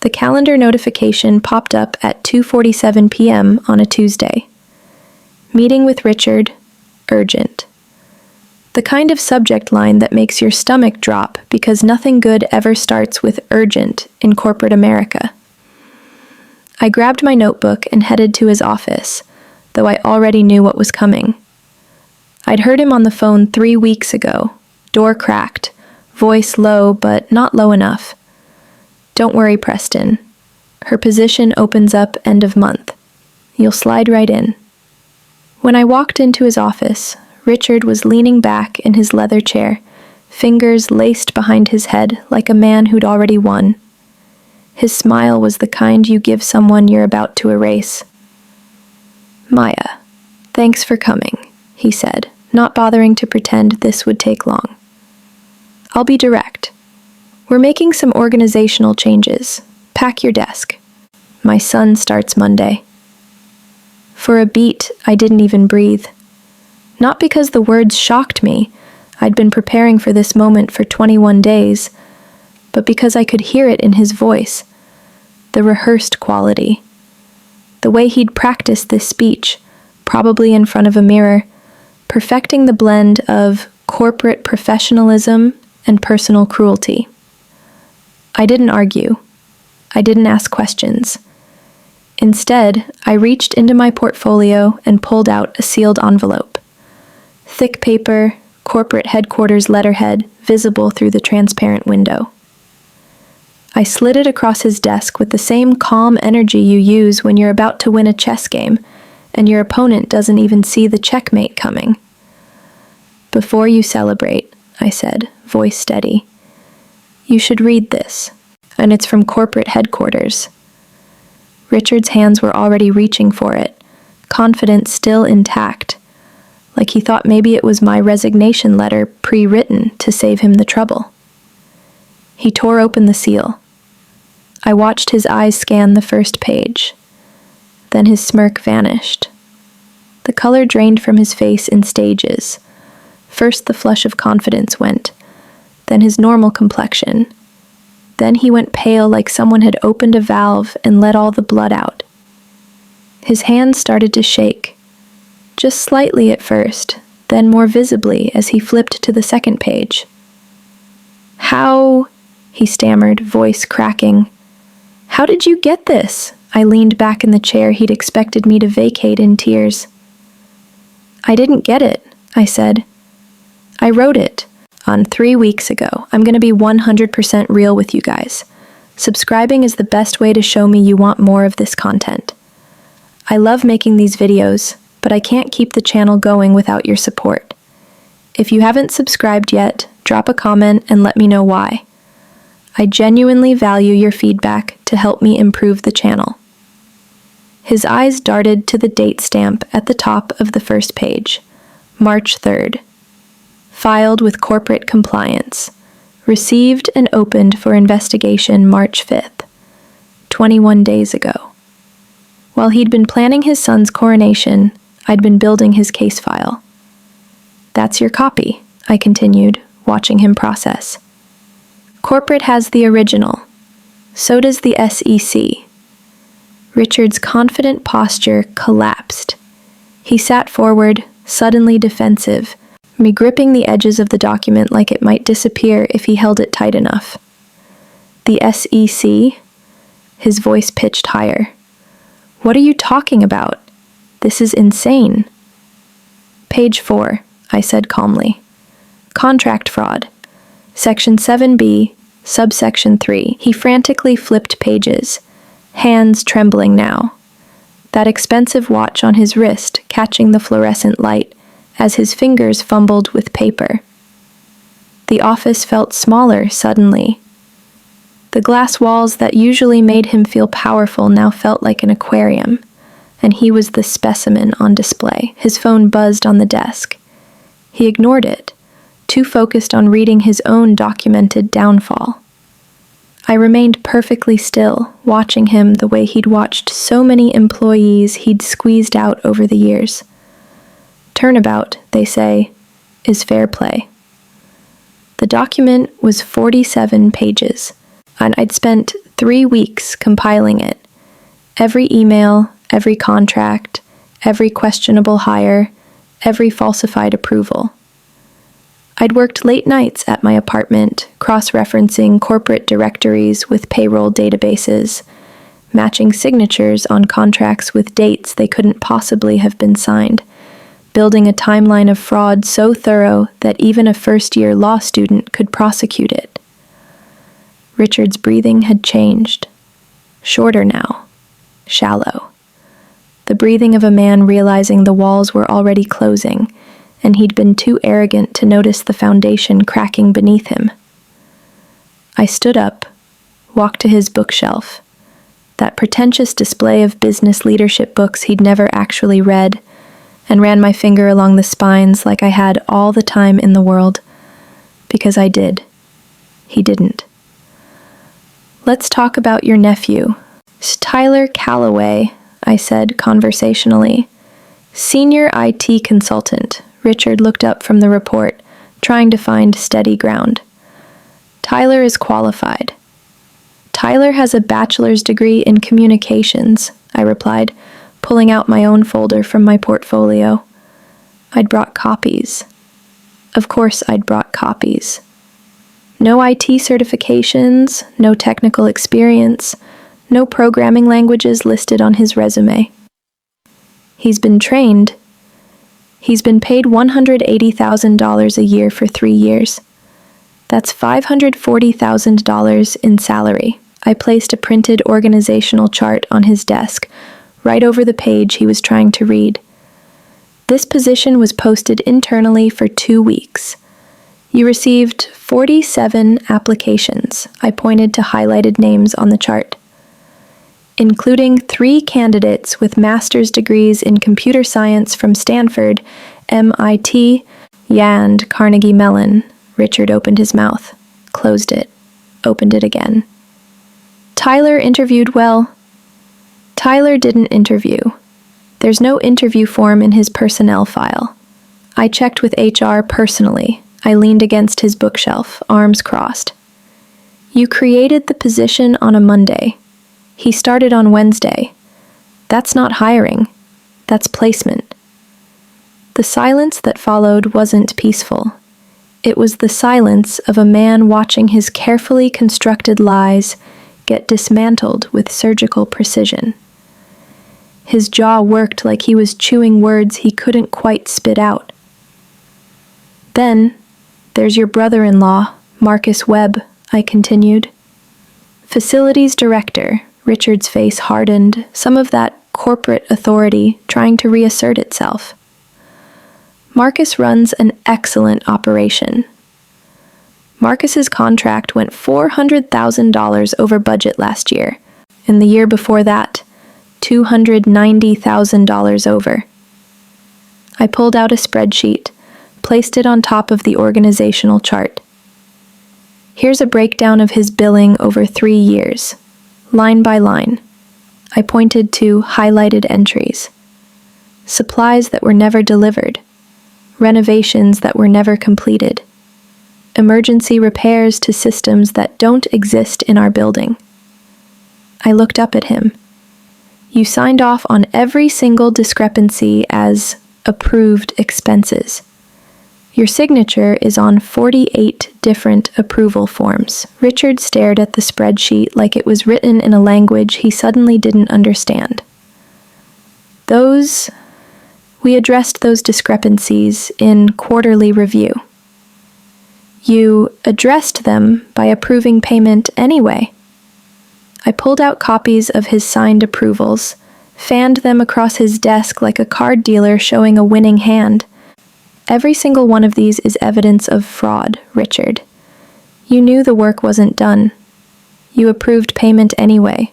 The calendar notification popped up at 2:47 p.m. on a Tuesday. Meeting with Richard, urgent. The kind of subject line that makes your stomach drop because nothing good ever starts with urgent in corporate America. I grabbed my notebook and headed to his office, though I already knew what was coming. I'd heard him on the phone 3 weeks ago, door cracked, voice low but not low enough. Don't worry, Preston. Her position opens up end of month. You'll slide right in. When I walked into his office, Richard was leaning back in his leather chair, fingers laced behind his head like a man who'd already won. His smile was the kind you give someone you're about to erase. Maya, thanks for coming, he said, not bothering to pretend this would take long. I'll be direct. We're making some organizational changes. Pack your desk. My son starts Monday. For a beat, I didn't even breathe. Not because the words shocked me. I'd been preparing for this moment for 21 days, but because I could hear it in his voice, the rehearsed quality. The way he'd practiced this speech, probably in front of a mirror, perfecting the blend of corporate professionalism and personal cruelty. I didn't argue. I didn't ask questions. Instead, I reached into my portfolio and pulled out a sealed envelope. Thick paper, corporate headquarters letterhead visible through the transparent window. I slid it across his desk with the same calm energy you use when you're about to win a chess game and your opponent doesn't even see the checkmate coming. Before you celebrate, I said, voice steady, you should read this, and it's from corporate headquarters. Richard's hands were already reaching for it, confidence still intact, like he thought maybe it was my resignation letter pre-written to save him the trouble. He tore open the seal. I watched his eyes scan the first page. Then his smirk vanished. The color drained from his face in stages. First the flush of confidence went, then his normal complexion. Then he went pale like someone had opened a valve and let all the blood out. His hands started to shake, just slightly at first, then more visibly as he flipped to the second page. How, he stammered, voice cracking. How did you get this? I leaned back in the chair he'd expected me to vacate in tears. I didn't get it, I said. I wrote it. On 3 weeks ago. I'm going to be 100% real with you guys. Subscribing is the best way to show me you want more of this content. I love making these videos, but I can't keep the channel going without your support. If you haven't subscribed yet, drop a comment and let me know why. I genuinely value your feedback to help me improve the channel. His eyes darted to the date stamp at the top of the first page, March 3rd. Filed with corporate compliance. Received and opened for investigation March 5th, 21 days ago. While he'd been planning his son's coronation, I'd been building his case file. That's your copy, I continued, watching him process. Corporate has the original. So does the SEC. Richard's confident posture collapsed. He sat forward, suddenly defensive, me gripping the edges of the document like it might disappear if he held it tight enough. The SEC? His voice pitched higher. What are you talking about? This is insane. Page 4, I said calmly. Contract fraud. Section 7B, subsection 3. He frantically flipped pages, hands trembling now. That expensive watch on his wrist catching the fluorescent light as his fingers fumbled with paper. The office felt smaller suddenly. The glass walls that usually made him feel powerful now felt like an aquarium, and he was the specimen on display. His phone buzzed on the desk. He ignored it, too focused on reading his own documented downfall. I remained perfectly still, watching him the way he'd watched so many employees he'd squeezed out over the years. Turnabout, they say, is fair play. The document was 47 pages, and I'd spent 3 weeks compiling it. Every email, every contract, every questionable hire, every falsified approval. I'd worked late nights at my apartment, cross-referencing corporate directories with payroll databases, matching signatures on contracts with dates they couldn't possibly have been signed, building a timeline of fraud so thorough that even a first-year law student could prosecute it. Richard's breathing had changed. Shorter now. Shallow. The breathing of a man realizing the walls were already closing, and he'd been too arrogant to notice the foundation cracking beneath him. I stood up, walked to his bookshelf, that pretentious display of business leadership books he'd never actually read, and ran my finger along the spines like I had all the time in the world. Because I did. He didn't. "Let's talk about your nephew. Tyler Calloway," I said conversationally. "Senior IT consultant." Richard looked up from the report, trying to find steady ground. "Tyler is qualified." "Tyler has a bachelor's degree in communications," I replied, pulling out my own folder from my portfolio. I'd brought copies. Of course I'd brought copies. No IT certifications, no technical experience, no programming languages listed on his resume. He's been trained. He's been paid $180,000 a year for 3 years. That's $540,000 in salary. I placed a printed organizational chart on his desk, right over the page he was trying to read. This position was posted internally for 2 weeks. You received 47 applications. I pointed to highlighted names on the chart, including 3 candidates with master's degrees in computer science from Stanford, MIT, and Carnegie Mellon. Richard opened his mouth, closed it, opened it again. Tyler interviewed well. Tyler didn't interview. There's no interview form in his personnel file. I checked with HR personally. I leaned against his bookshelf, arms crossed. You created the position on a Monday. He started on Wednesday. That's not hiring. That's placement. The silence that followed wasn't peaceful. It was the silence of a man watching his carefully constructed lies get dismantled with surgical precision. His jaw worked like he was chewing words he couldn't quite spit out. "Then, there's your brother-in-law, Marcus Webb," I continued. "Facilities director." Richard's face hardened, some of that corporate authority trying to reassert itself. "Marcus runs an excellent operation." Marcus's contract went $400,000 over budget last year, and the year before that, $290,000 over. I pulled out a spreadsheet, placed it on top of the organizational chart. Here's a breakdown of his billing over 3 years, line by line. I pointed to highlighted entries. Supplies that were never delivered. Renovations that were never completed. Emergency repairs to systems that don't exist in our building. I looked up at him. You signed off on every single discrepancy as approved expenses. Your signature is on 48 different approval forms. Richard stared at the spreadsheet like it was written in a language he suddenly didn't understand. We addressed those discrepancies in quarterly review. You addressed them by approving payment anyway. I pulled out copies of his signed approvals, fanned them across his desk like a card dealer showing a winning hand. Every single one of these is evidence of fraud, Richard. You knew the work wasn't done. You approved payment anyway.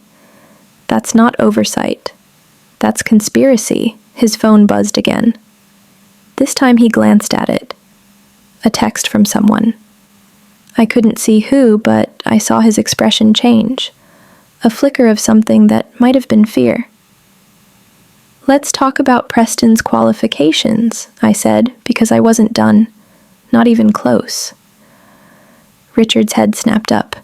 That's not oversight. That's conspiracy. His phone buzzed again. This time he glanced at it. A text from someone. I couldn't see who, but I saw his expression change. A flicker of something that might have been fear. "Let's talk about Preston's qualifications," I said, because I wasn't done. Not even close. Richard's head snapped up.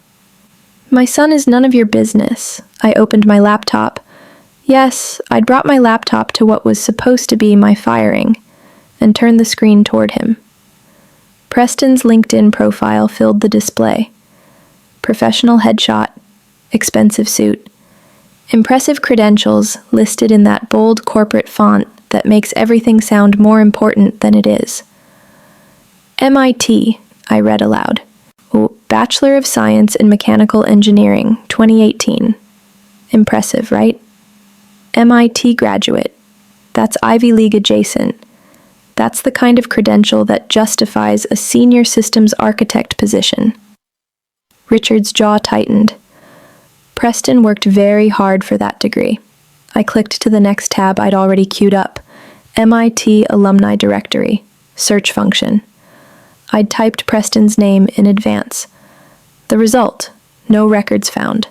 My son is none of your business. I opened my laptop. Yes, I'd brought my laptop to what was supposed to be my firing, and turned the screen toward him. Preston's LinkedIn profile filled the display. Professional headshot, expensive suit, impressive credentials listed in that bold corporate font that makes everything sound more important than it is. MIT, I read aloud. Oh, Bachelor of Science in Mechanical Engineering, 2018. Impressive, right? MIT graduate. That's Ivy League adjacent. That's the kind of credential that justifies a senior systems architect position. Richard's jaw tightened. Preston worked very hard for that degree. I clicked to the next tab I'd already queued up. MIT Alumni Directory. Search function. I'd typed Preston's name in advance. The result: no records found.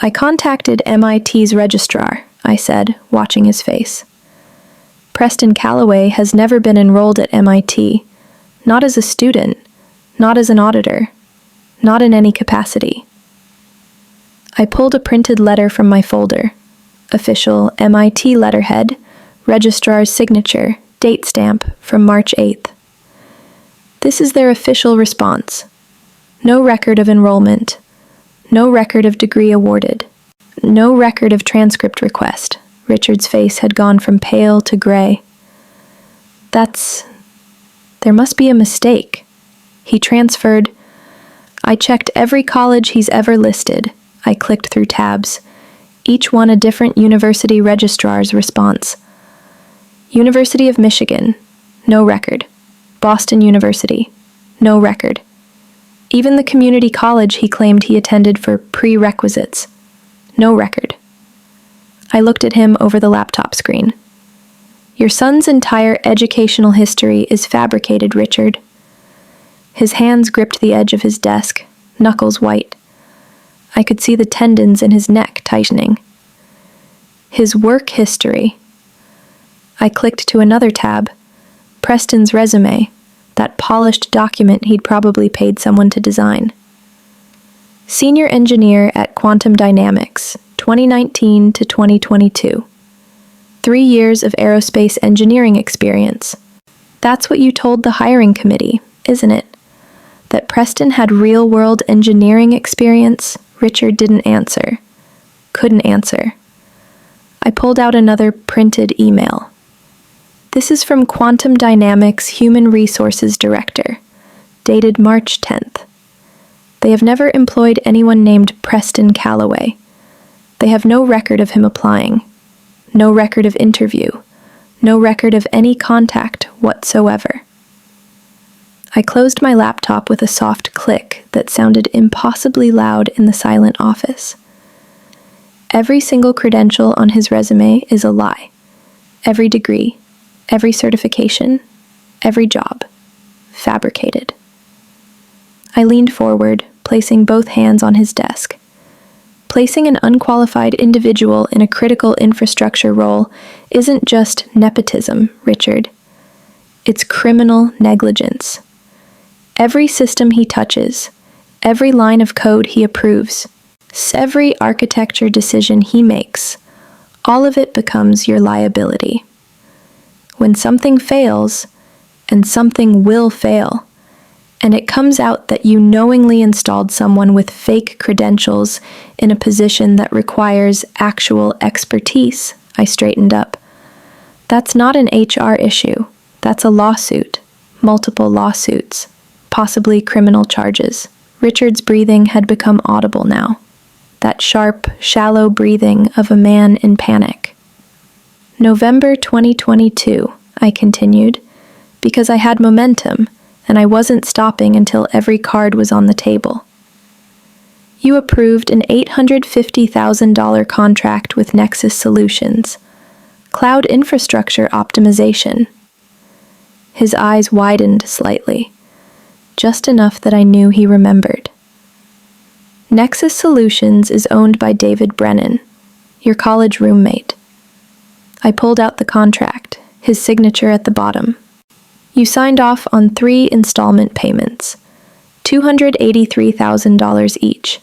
I contacted MIT's registrar, I said, watching his face. Preston Calloway has never been enrolled at MIT, not as a student, not as an auditor, not in any capacity. I pulled a printed letter from my folder. Official MIT letterhead, registrar's signature, date stamp from March 8th. This is their official response. No record of enrollment. No record of degree awarded. No record of transcript request. Richard's face had gone from pale to gray. There must be a mistake. He transferred. I checked every college he's ever listed. I clicked through tabs. Each one a different university registrar's response. University of Michigan. No record. Boston University. No record. Even the community college he claimed he attended for prerequisites. No record. I looked at him over the laptop screen. Your son's entire educational history is fabricated, Richard. His hands gripped the edge of his desk, knuckles white. I could see the tendons in his neck tightening. His work history. I clicked to another tab. Preston's resume, that polished document he'd probably paid someone to design. Senior engineer at Quantum Dynamics, 2019 to 2022. 3 years of aerospace engineering experience. That's what you told the hiring committee, isn't it? That Preston had real-world engineering experience? Richard didn't answer. Couldn't answer. I pulled out another printed email. This is from Quantum Dynamics Human Resources Director, dated March 10th. They have never employed anyone named Preston Calloway. They have no record of him applying, no record of interview, no record of any contact whatsoever. I closed my laptop with a soft click that sounded impossibly loud in the silent office. Every single credential on his resume is a lie. Every degree, every certification, every job. Fabricated. I leaned forward, placing both hands on his desk. Placing an unqualified individual in a critical infrastructure role isn't just nepotism, Richard. It's criminal negligence. Every system he touches, every line of code he approves, every architecture decision he makes, all of it becomes your liability. When something fails, and something will fail, and it comes out that you knowingly installed someone with fake credentials in a position that requires actual expertise, I straightened up. That's not an HR issue. That's a lawsuit. Multiple lawsuits. Possibly criminal charges. Richard's breathing had become audible now. That sharp, shallow breathing of a man in panic. November 2022, I continued, because I had momentum, and I wasn't stopping until every card was on the table. You approved an $850,000 contract with Nexus Solutions, cloud infrastructure optimization. His eyes widened slightly, just enough that I knew he remembered. Nexus Solutions is owned by David Brennan, your college roommate. I pulled out the contract, his signature at the bottom. You signed off on 3 installment payments, $283,000 each.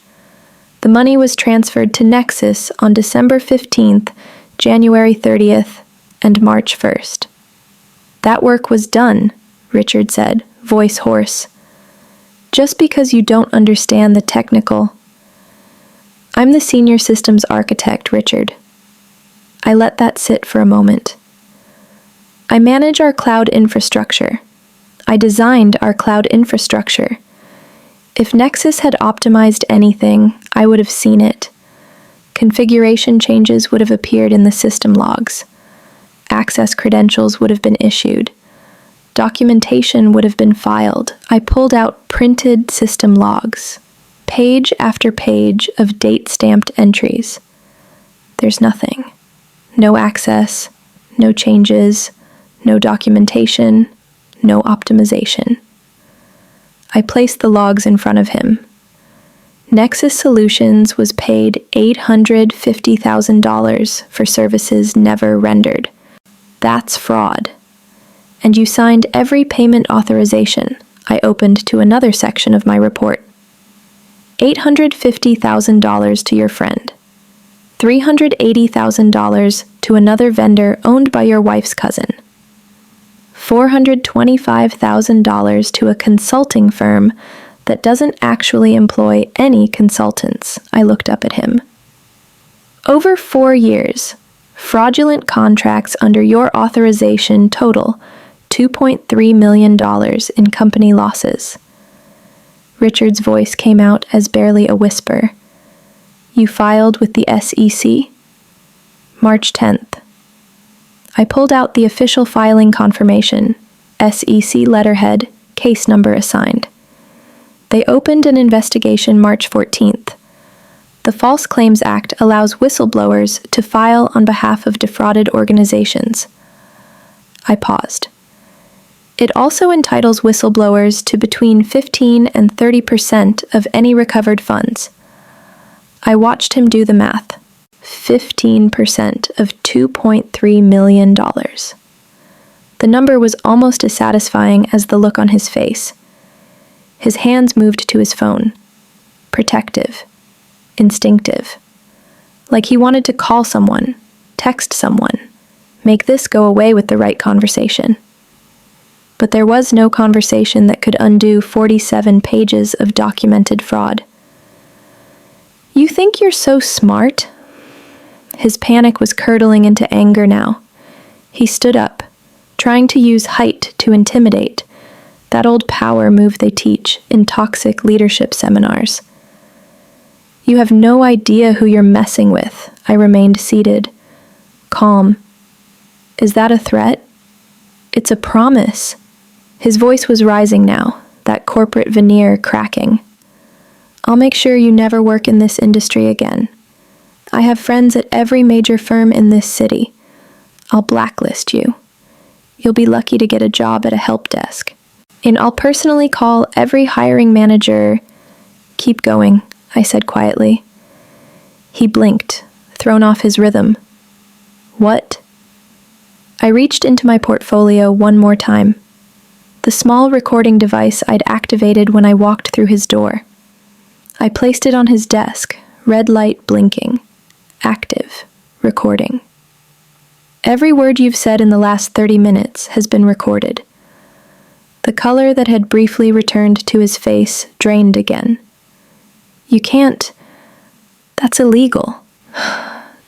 The money was transferred to Nexus on December 15th, January 30th, and March 1st. That work was done, Richard said, voice hoarse. Just because you don't understand the technical. I'm the senior systems architect, Richard. I let that sit for a moment. I manage our cloud infrastructure. I designed our cloud infrastructure. If Nexus had optimized anything, I would have seen it. Configuration changes would have appeared in the system logs. Access credentials would have been issued. Documentation would have been filed. I pulled out printed system logs, page after page of date-stamped entries. There's nothing. No access, no changes, no documentation, no optimization. I placed the logs in front of him. Nexus Solutions was paid $850,000 for services never rendered. That's fraud. And you signed every payment authorization. I opened to another section of my report. $850,000 to your friend. $380,000 to another vendor owned by your wife's cousin. $425,000 to a consulting firm that doesn't actually employ any consultants. I looked up at him. Over 4 years, fraudulent contracts under your authorization total $2.3 million in company losses. Richard's voice came out as barely a whisper. You filed with the SEC? March 10th. I pulled out the official filing confirmation, SEC letterhead, case number assigned. They opened an investigation March 14th. The False Claims Act allows whistleblowers to file on behalf of defrauded organizations. I paused. It also entitles whistleblowers to between 15 and 30% of any recovered funds. I watched him do the math. 15% of $2.3 million. The number was almost as satisfying as the look on his face. His hands moved to his phone. Protective. Instinctive. Like he wanted to call someone, text someone, make this go away with the right conversation. But there was no conversation that could undo 47 pages of documented fraud. You think you're so smart? His panic was curdling into anger now. He stood up, trying to use height to intimidate, that old power move they teach in toxic leadership seminars. You have no idea who you're messing with. I remained seated, calm. Is that a threat? It's a promise. His voice was rising now, that corporate veneer cracking. I'll make sure you never work in this industry again. I have friends at every major firm in this city. I'll blacklist you. You'll be lucky to get a job at a help desk. And I'll personally call every hiring manager. Keep going, I said quietly. He blinked, thrown off his rhythm. What? I reached into my portfolio one more time. The small recording device I'd activated when I walked through his door. I placed it on his desk, red light blinking. Active. Recording. Every word you've said in the last 30 minutes has been recorded. The color that had briefly returned to his face drained again. You can't. That's illegal.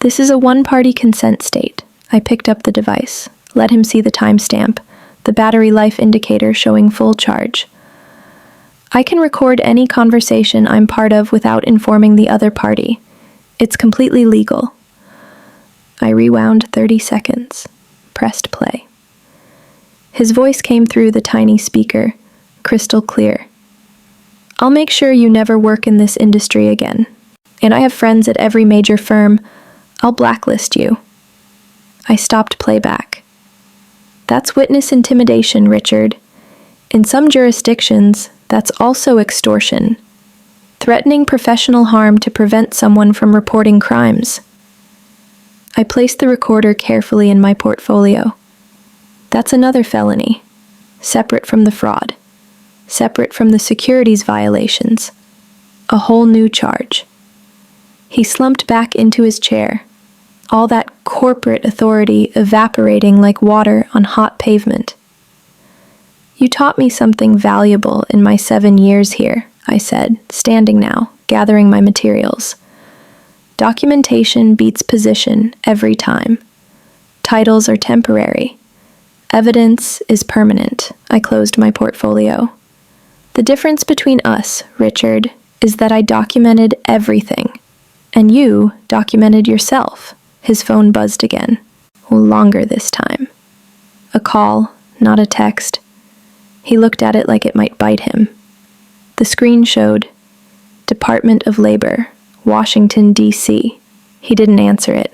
This is a one-party consent state. I picked up the device, let him see the timestamp, the battery life indicator showing full charge. I can record any conversation I'm part of without informing the other party. It's completely legal. I rewound 30 seconds, pressed play. His voice came through the tiny speaker, crystal clear. I'll make sure you never work in this industry again. And I have friends at every major firm. I'll blacklist you. I stopped playback. That's witness intimidation, Richard. In some jurisdictions, that's also extortion. Threatening professional harm to prevent someone from reporting crimes. I placed the recorder carefully in my portfolio. That's another felony, separate from the fraud, separate from the securities violations. A whole new charge. He slumped back into his chair, all that corporate authority evaporating like water on hot pavement. "You taught me something valuable in my 7 years here," I said, standing now, gathering my materials. "Documentation beats position every time. Titles are temporary. Evidence is permanent." I closed my portfolio. "The difference between us, Richard, is that I documented everything, and you documented yourself." His phone buzzed again. Longer this time. A call, not a text. He looked at it like it might bite him. The screen showed Department of Labor, Washington, D.C. He didn't answer it.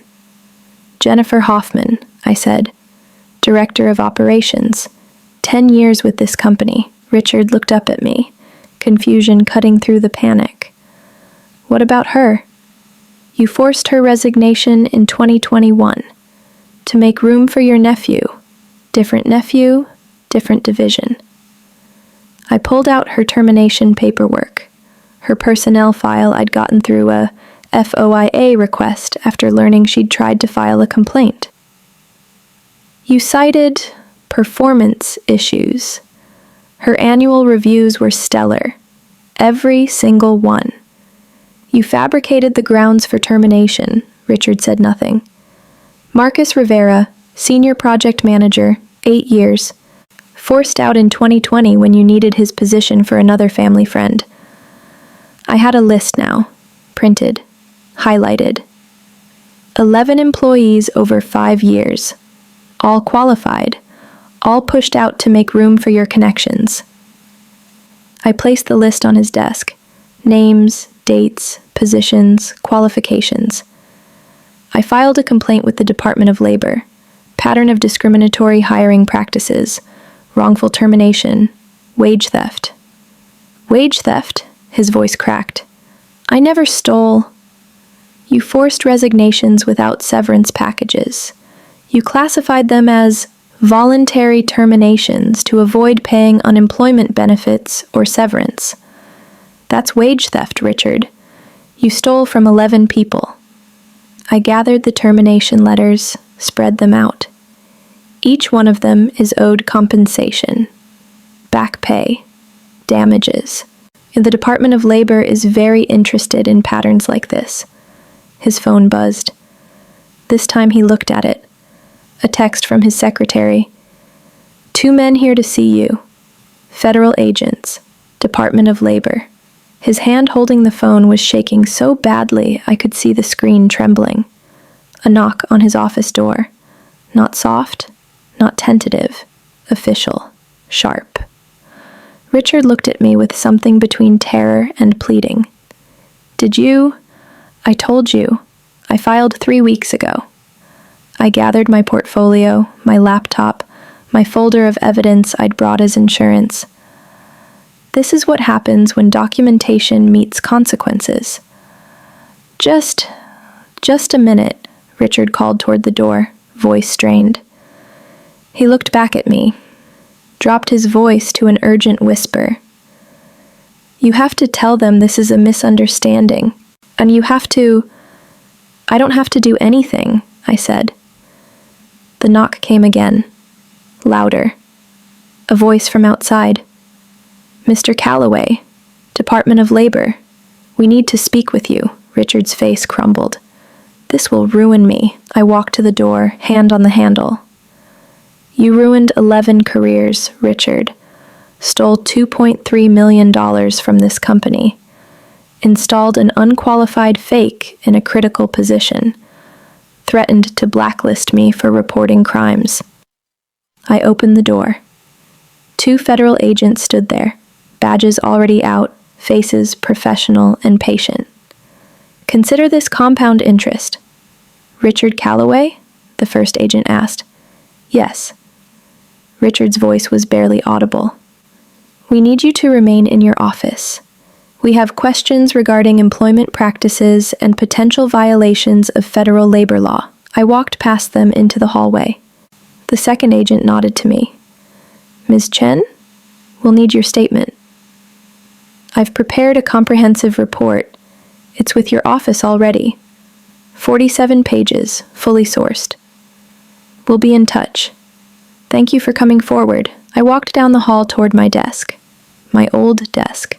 "Jennifer Hoffman," I said. "Director of Operations. 10 years with this company." Richard looked up at me, confusion cutting through the panic. "What about her?" "You forced her resignation in 2021 to make room for your nephew. Different nephew, different division." I pulled out her termination paperwork, her personnel file I'd gotten through a FOIA request after learning she'd tried to file a complaint. "You cited performance issues. Her annual reviews were stellar, every single one. You fabricated the grounds for termination." Richard said nothing. "Marcus Rivera, Senior Project Manager, 8 years. Forced out in 2020 when you needed his position for another family friend." I had a list now, printed, highlighted. 11 employees over 5 years. All qualified, all pushed out to make room for your connections. I placed the list on his desk. Names, dates, positions, qualifications. I filed a complaint with the Department of Labor. Pattern of discriminatory hiring practices, wrongful termination, wage theft. "Wage theft?" His voice cracked. "I never stole." "You forced resignations without severance packages. You classified them as voluntary terminations to avoid paying unemployment benefits or severance. That's wage theft, Richard. You stole from 11 people." I gathered the termination letters, spread them out. Each one of them is owed compensation, back pay, damages. The Department of Labor is very interested in patterns like this. His phone buzzed. This time he looked at it. A text from his secretary. "2 men here to see you. Federal agents, Department of Labor." His hand holding the phone was shaking so badly I could see the screen trembling. A knock on his office door. Not soft, not tentative, official, sharp. Richard looked at me with something between terror and pleading. "Did you?" "I told you. I filed 3 weeks ago." I gathered my portfolio, my laptop, my folder of evidence I'd brought as insurance. This is what happens when documentation meets consequences. Just a minute," Richard called toward the door, voice strained. He looked back at me, dropped his voice to an urgent whisper. "You have to tell them this is a misunderstanding, and you have to—" "I don't have to do anything," I said. The knock came again, louder. A voice from outside. "Mr. Calloway, Department of Labor. We need to speak with you." Richard's face crumbled. "This will ruin me." I walked to the door, hand on the handle. "You ruined 11 careers, Richard. Stole $2.3 million from this company. Installed an unqualified fake in a critical position. Threatened to blacklist me for reporting crimes." I opened the door. 2 federal agents stood there, badges already out, faces professional and patient. "Consider this compound interest." "Richard Calloway?" the first agent asked. "Yes." Richard's voice was barely audible. "We need you to remain in your office. We have questions regarding employment practices and potential violations of federal labor law." I walked past them into the hallway. The second agent nodded to me. "Ms. Chen, we'll need your statement." "I've prepared a comprehensive report. It's with your office already. 47 pages, fully sourced. We'll be in touch. Thank you for coming forward. I walked down the hall toward my desk. My old desk.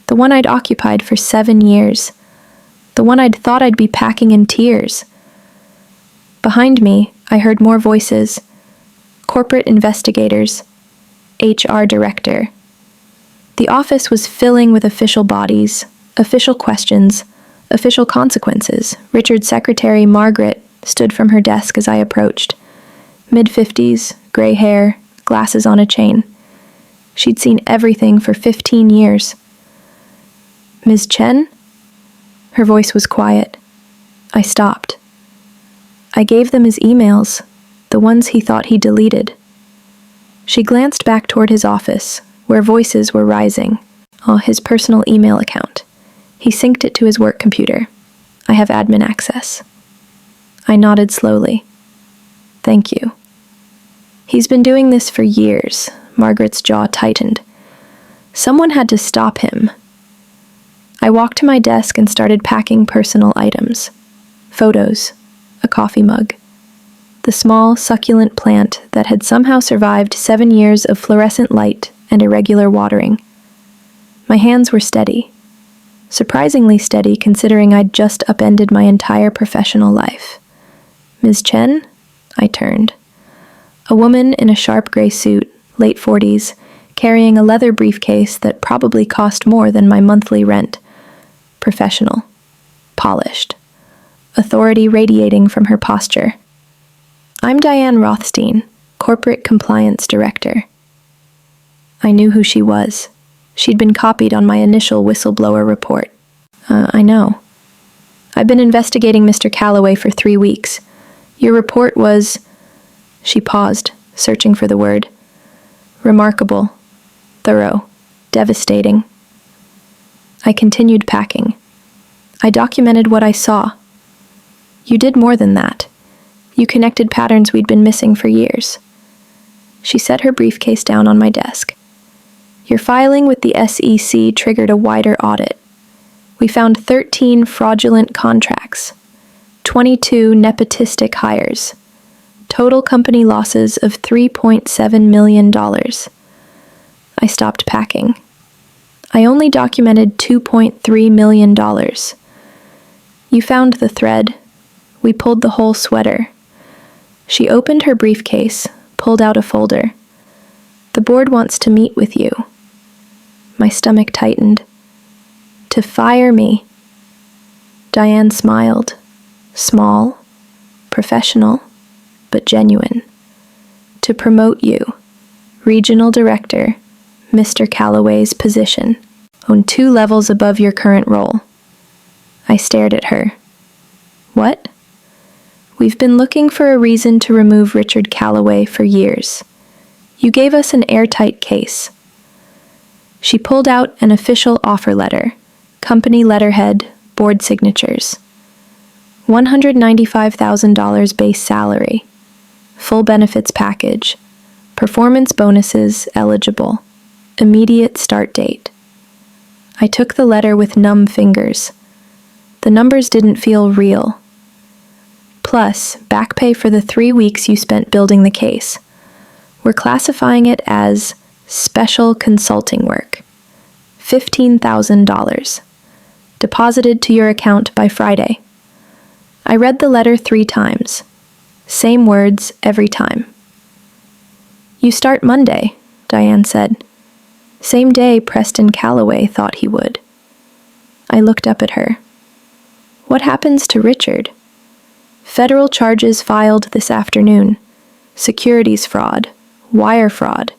The one I'd occupied for 7 years. The one I'd thought I'd be packing in tears. Behind me, I heard more voices. Corporate investigators. HR director. The office was filling with official bodies, official questions, official consequences. Richard's secretary, Margaret, stood from her desk as I approached. Mid-50s, gray hair, glasses on a chain. She'd seen everything for 15 years. Ms. Chen? Her voice was quiet. I stopped. I gave them his emails, the ones he thought he deleted. She glanced back toward his office, where voices were rising. Oh, his personal email account. He synced it to his work computer. I have admin access. I nodded slowly. Thank you. He's been doing this for years. Margaret's jaw tightened. Someone had to stop him. I walked to my desk and started packing personal items. Photos. A coffee mug. The small, succulent plant that had somehow survived 7 years of fluorescent light and irregular watering. My hands were steady. Surprisingly steady considering I'd just upended my entire professional life. Ms. Chen? I turned. A woman in a sharp gray suit, late 40s, carrying a leather briefcase that probably cost more than my monthly rent. Professional. Polished. Authority radiating from her posture. I'm Diane Rothstein, Corporate Compliance Director. I knew who she was. She'd been copied on my initial whistleblower report. I know. I've been investigating Mr. Calloway for 3 weeks. Your report was... She paused, searching for the word. Remarkable. Thorough. Devastating. I continued packing. I documented what I saw. You did more than that. You connected patterns we'd been missing for years. She set her briefcase down on my desk. Your filing with the SEC triggered a wider audit. We found 13 fraudulent contracts, 22 nepotistic hires, total company losses of $3.7 million. I stopped packing. I only documented $2.3 million. You found the thread. We pulled the whole sweater. She opened her briefcase, pulled out a folder. The board wants to meet with you. My stomach tightened. To fire me. Diane smiled. Small, professional, but genuine. To promote you. Regional Director, Mr. Calloway's position, on 2 levels above your current role. I stared at her. What? We've been looking for a reason to remove Richard Calloway for years. You gave us an airtight case. She pulled out an official offer letter, company letterhead, board signatures. $195,000 base salary, full benefits package, performance bonuses eligible, immediate start date. I took the letter with numb fingers. The numbers didn't feel real. Plus, back pay for the 3 weeks you spent building the case. We're classifying it as special consulting work. $15,000. Deposited to your account by Friday. I read the letter 3 times. Same words every time. You start Monday, Diane said. Same day Preston Calloway thought he would. I looked up at her. What happens to Richard? Federal charges filed this afternoon. Securities fraud, wire fraud,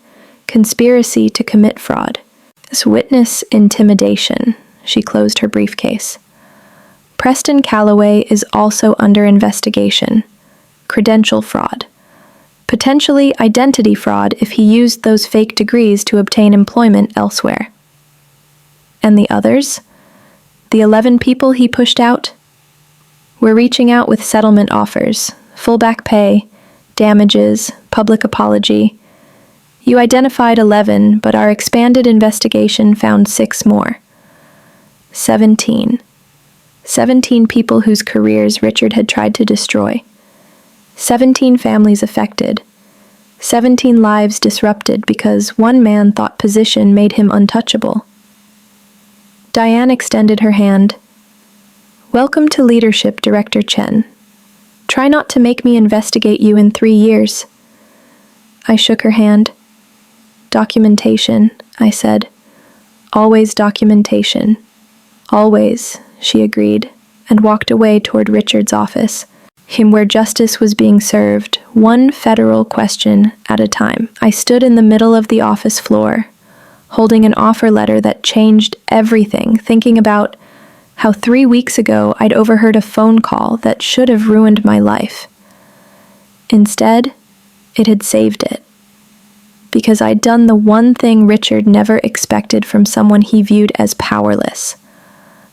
conspiracy to commit fraud. This witness intimidation. She closed her briefcase. Preston Calloway is also under investigation. Credential fraud. Potentially identity fraud if he used those fake degrees to obtain employment elsewhere. And the others? The 11 people he pushed out? We're reaching out with settlement offers, full back pay, damages, public apology. You identified 11, but our expanded investigation found 6 more. 17. 17 people whose careers Richard had tried to destroy. 17 families affected. 17 lives disrupted because one man thought position made him untouchable. Diane extended her hand. "Welcome to leadership, Director Chen. Try not to make me investigate you in 3 years." I shook her hand. "Documentation," I said. "Always documentation. Always," she agreed, and walked away toward Richard's office, him where justice was being served, one federal question at a time. I stood in the middle of the office floor, holding an offer letter that changed everything, thinking about how 3 weeks ago I'd overheard a phone call that should have ruined my life. Instead, it had saved it. Because I'd done the one thing Richard never expected from someone he viewed as powerless.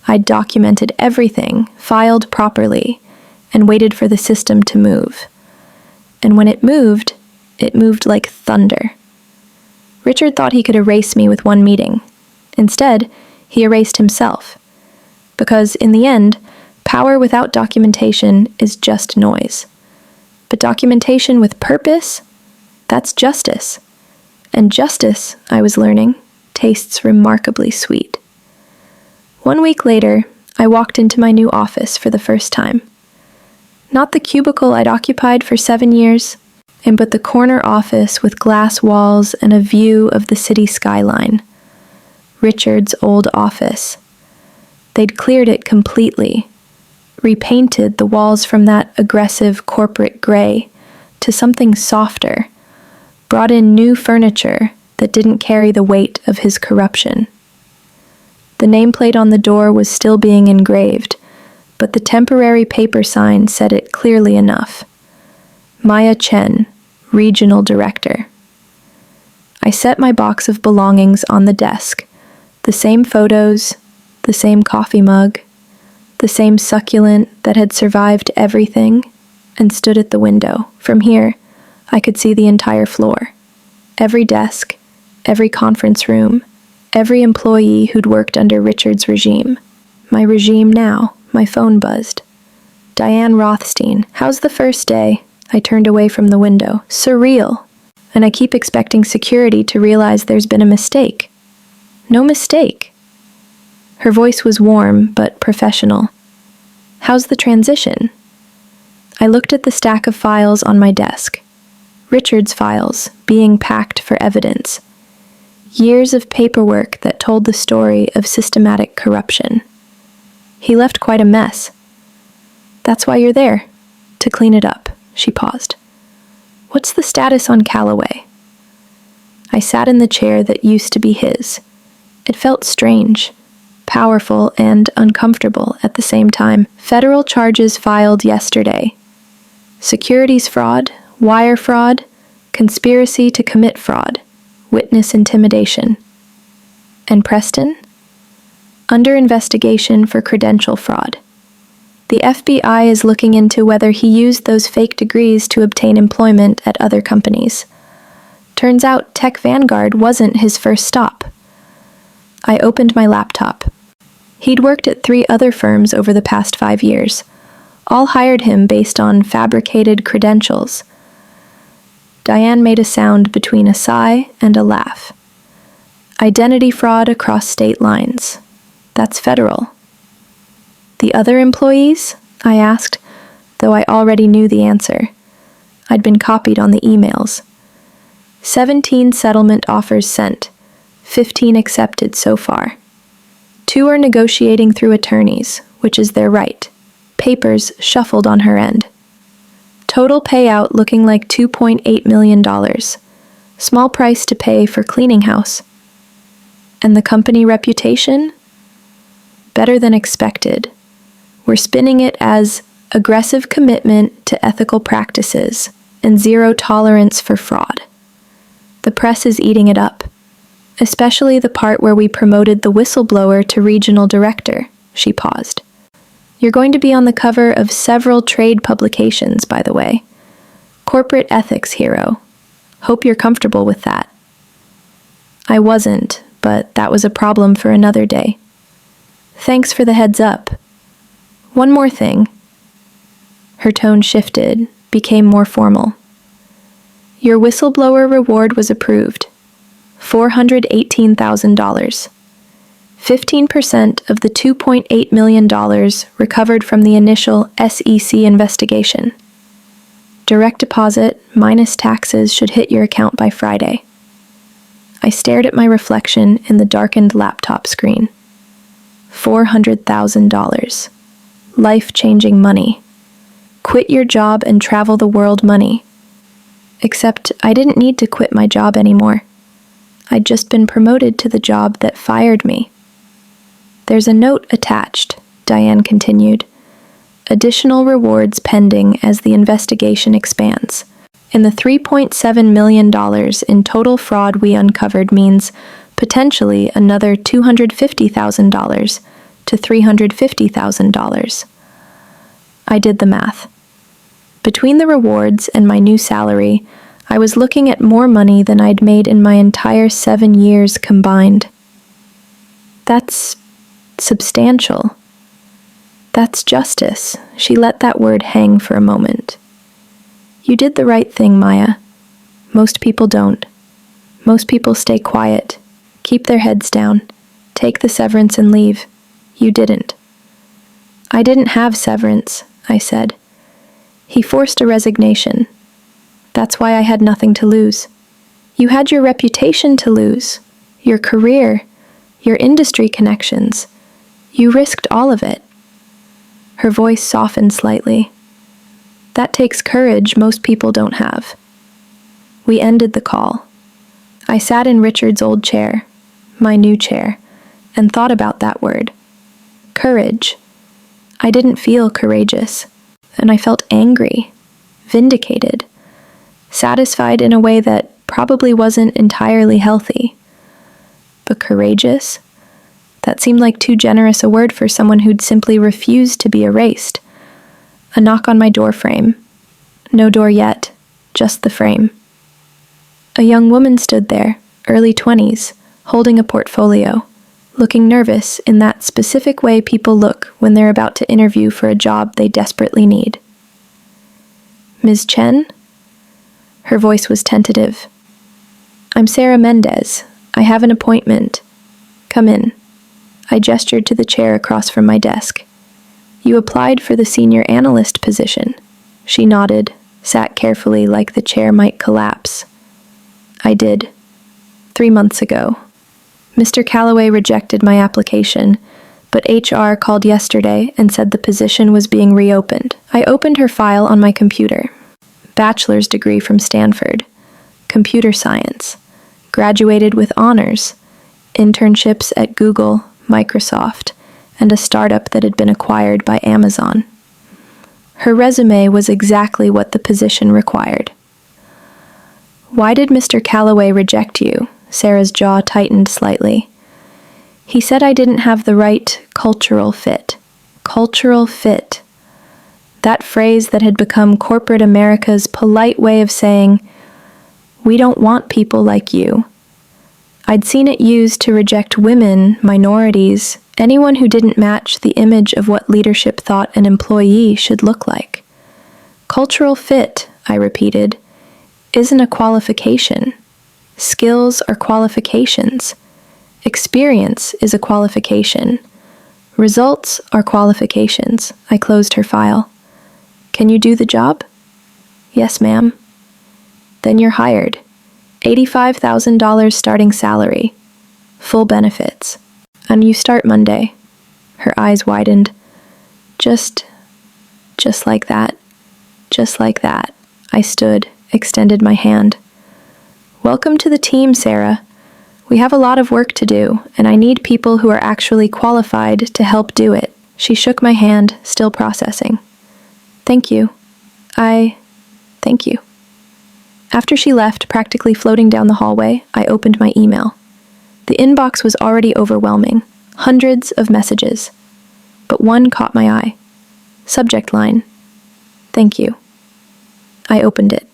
I'd documented everything, filed properly, and waited for the system to move. And when it moved like thunder. Richard thought he could erase me with one meeting. Instead, he erased himself. Because in the end, power without documentation is just noise. But documentation with purpose, that's justice. And justice, I was learning, tastes remarkably sweet. 1 week later, I walked into my new office for the first time. Not the cubicle I'd occupied for 7 years, but the corner office with glass walls and a view of the city skyline. Richard's old office. They'd cleared it completely, repainted the walls from that aggressive corporate gray to something softer, brought in new furniture that didn't carry the weight of his corruption. The nameplate on the door was still being engraved, but the temporary paper sign said it clearly enough. Maya Chen, Regional Director. I set my box of belongings on the desk. The same photos, the same coffee mug, the same succulent that had survived everything, and stood at the window. From here, I could see the entire floor. Every desk, every conference room, every employee who'd worked under Richard's regime. My regime now. My phone buzzed. "Diane Rothstein, how's the first day?" I turned away from the window. "Surreal. And I keep expecting security to realize there's been a mistake." "No mistake." Her voice was warm but professional. "How's the transition?" I looked at the stack of files on my desk. Richard's files, being packed for evidence. Years of paperwork that told the story of systematic corruption. He left quite a mess. "That's why you're there, to clean it up," she paused. "What's the status on Callaway?" I sat in the chair that used to be his. It felt strange, powerful, and uncomfortable at the same time. Federal charges filed yesterday. Securities fraud, wire fraud, conspiracy to commit fraud, witness intimidation. And Preston? Under investigation for credential fraud. The FBI is looking into whether he used those fake degrees to obtain employment at other companies. Turns out Tech Vanguard wasn't his first stop. I opened my laptop. He'd worked at 3 other firms over the past 5 years. All hired him based on fabricated credentials. Diane made a sound between a sigh and a laugh. Identity fraud across state lines. That's federal. "The other employees?" I asked, though I already knew the answer. I'd been copied on the emails. 17 settlement offers sent, 15 accepted so far. 2 are negotiating through attorneys, which is their right. Papers shuffled on her end. Total payout looking like $2.8 million. Small price to pay for cleaning house. And the company reputation? Better than expected. We're spinning it as aggressive commitment to ethical practices and zero tolerance for fraud. The press is eating it up, especially the part where we promoted the whistleblower to regional director. She paused. "You're going to be on the cover of several trade publications, by the way. Corporate ethics hero. Hope you're comfortable with that." I wasn't, but that was a problem for another day. "Thanks for the heads up." One more thing. Her tone shifted, became more formal. Your whistleblower reward was approved. $418,000. 15% of the $2.8 million recovered from the initial SEC investigation. Direct deposit minus taxes should hit your account by Friday. I stared at my reflection in the darkened laptop screen. $400,000. Life-changing money. Quit your job and travel the world money. Except I didn't need to quit my job anymore. I'd just been promoted to the job that fired me. There's a note attached, Diane continued. Additional rewards pending as the investigation expands. And the $3.7 million in total fraud we uncovered means potentially another $250,000 to $350,000. I did the math. Between the rewards and my new salary, I was looking at more money than I'd made in my entire 7 years combined. That's substantial. That's justice. She let that word hang for a moment. You did the right thing, Maya. Most people don't. Most people stay quiet, keep their heads down, take the severance and leave. You didn't. I didn't have severance, I said. He forced a resignation. That's why I had nothing to lose. You had your reputation to lose, your career, your industry connections. You risked all of it. Her voice softened slightly. That takes courage most people don't have. We ended the call. I sat in Richard's old chair, my new chair, and thought about that word. Courage. I didn't feel courageous, and I felt angry, vindicated, satisfied in a way that probably wasn't entirely healthy. But courageous? That seemed like too generous a word for someone who'd simply refused to be erased. A knock on my door frame. No door yet, just the frame. A young woman stood there, early 20s, holding a portfolio, looking nervous in that specific way people look when they're about to interview for a job they desperately need. Ms. Chen? Her voice was tentative. I'm Sarah Mendez. I have an appointment. Come in. I gestured to the chair across from my desk. You applied for the senior analyst position. She nodded, sat carefully like the chair might collapse. I did. 3 months ago. Mr. Calloway rejected my application, but HR called yesterday and said the position was being reopened. I opened her file on my computer. Bachelor's degree from Stanford. Computer science. Graduated with honors. Internships at Google, Microsoft, and a startup that had been acquired by Amazon. Her resume was exactly what the position required. Why did Mr. Calloway reject you? Sarah's jaw tightened slightly. He said I didn't have the right cultural fit. Cultural fit. That phrase that had become corporate America's polite way of saying, we don't want people like you. I'd seen it used to reject women, minorities, anyone who didn't match the image of what leadership thought an employee should look like. Cultural fit, I repeated, isn't a qualification. Skills are qualifications. Experience is a qualification. Results are qualifications. I closed her file. Can you do the job? Yes, ma'am. Then you're hired. $85,000 starting salary. Full benefits. And you start Monday. Her eyes widened. Just like that. Just like that. I stood, extended my hand. Welcome to the team, Sarah. We have a lot of work to do, and I need people who are actually qualified to help do it. She shook my hand, still processing. Thank you. Thank you. After she left, practically floating down the hallway, I opened my email. The inbox was already overwhelming. Hundreds of messages. But one caught my eye. Subject line. Thank you. I opened it.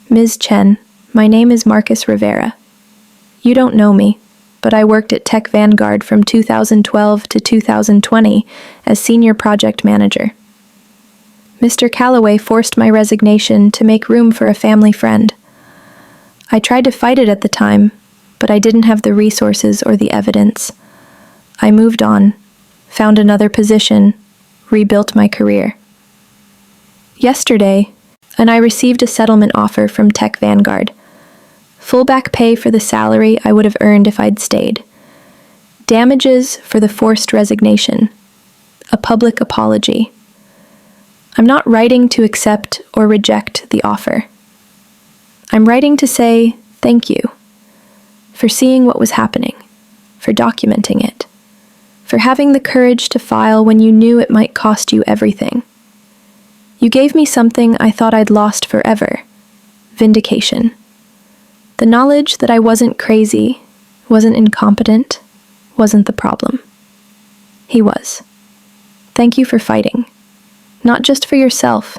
Ms. Chen, my name is Marcus Rivera. You don't know me, but I worked at Tech Vanguard from 2012 to 2020 as senior project manager. Mr. Calloway forced my resignation to make room for a family friend. I tried to fight it at the time, but I didn't have the resources or the evidence. I moved on, found another position, rebuilt my career. Yesterday, I received a settlement offer from Tech Vanguard. Full back pay for the salary I would have earned if I'd stayed. Damages for the forced resignation. A public apology. I'm not writing to accept or reject the offer. I'm writing to say thank you for seeing what was happening, for documenting it, for having the courage to file when you knew it might cost you everything. You gave me something I thought I'd lost forever: vindication. The knowledge that I wasn't crazy, wasn't incompetent, wasn't the problem. He was. Thank you for fighting. Not just for yourself,